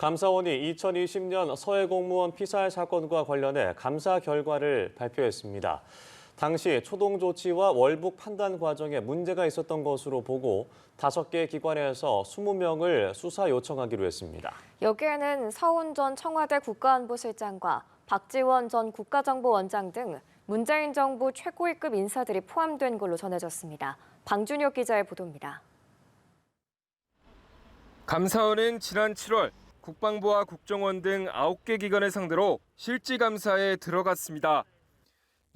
감사원이 2020년 서해 공무원 피살 사건과 관련해 감사 결과를 발표했습니다. 당시 초동 조치와 월북 판단 과정에 문제가 있었던 것으로 보고 5개 기관에서 20명을 수사 요청하기로 했습니다. 여기에는 서훈 전 청와대 국가안보실장과 박지원 전 국가정보원장 등 문재인 정부 최고위급 인사들이 포함된 걸로 전해졌습니다. 방준혁 기자의 보도입니다. 감사원은 지난 7월 국방부와 국정원 등 9개 기관을 상대로 실질 감사에 들어갔습니다.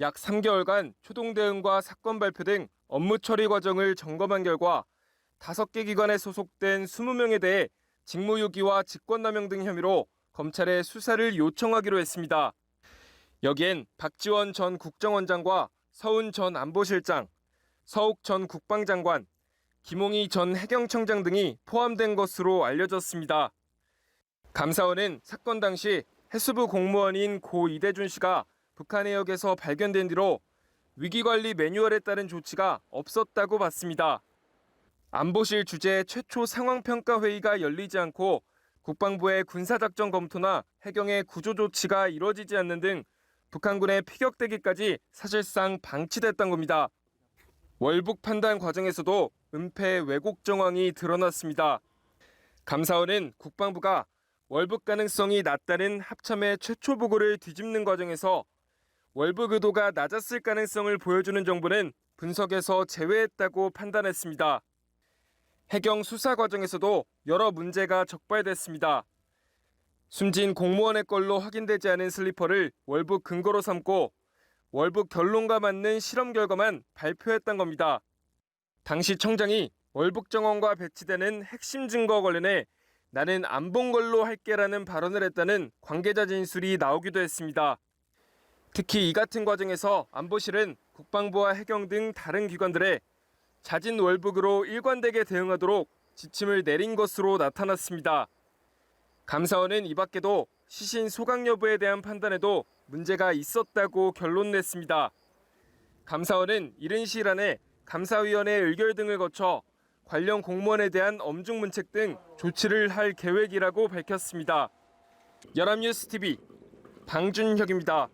약 3개월간 초동 대응과 사건 발표 등 업무 처리 과정을 점검한 결과 5개 기관에 소속된 20명에 대해 직무유기와 직권남용 등 혐의로 검찰에 수사를 요청하기로 했습니다. 여기엔 박지원 전 국정원장과 서훈 전 안보실장, 서욱 전 국방장관, 김홍희 전 해경청장 등이 포함된 것으로 알려졌습니다. 감사원은 사건 당시 해수부 공무원인 고 이대준 씨가 북한 해역에서 발견된 뒤로 위기관리 매뉴얼에 따른 조치가 없었다고 봤습니다. 안보실 주재 최초 상황평가회의가 열리지 않고 국방부의 군사작전 검토나 해경의 구조 조치가 이뤄지지 않는 등 북한군의 피격대기까지 사실상 방치됐던 겁니다. 월북 판단 과정에서도 은폐 왜곡 정황이 드러났습니다. 감사원은 국방부가 월북 가능성이 낮다는 합참의 최초 보고를 뒤집는 과정에서 월북 의도가 낮았을 가능성을 보여주는 정보는 분석에서 제외했다고 판단했습니다. 해경 수사 과정에서도 여러 문제가 적발됐습니다. 숨진 공무원의 걸로 확인되지 않은 슬리퍼를 월북 근거로 삼고 월북 결론과 맞는 실험 결과만 발표했던 겁니다. 당시 청장이 월북 정원과 배치되는 핵심 증거 관련해 나는 안 본 걸로 할게라는 발언을 했다는 관계자 진술이 나오기도 했습니다. 특히 이 같은 과정에서 안보실은 국방부와 해경 등 다른 기관들에 자진 월북으로 일관되게 대응하도록 지침을 내린 것으로 나타났습니다. 감사원은 이 밖에도 시신 소각 여부에 대한 판단에도 문제가 있었다고 결론 냈습니다. 감사원은 이른 시일 안에 감사위원회 의결 등을 거쳐 관련 공무원에 대한 엄중 문책 등 조치를 할 계획이라고 밝혔습니다. 연합뉴스 TV 방준혁입니다.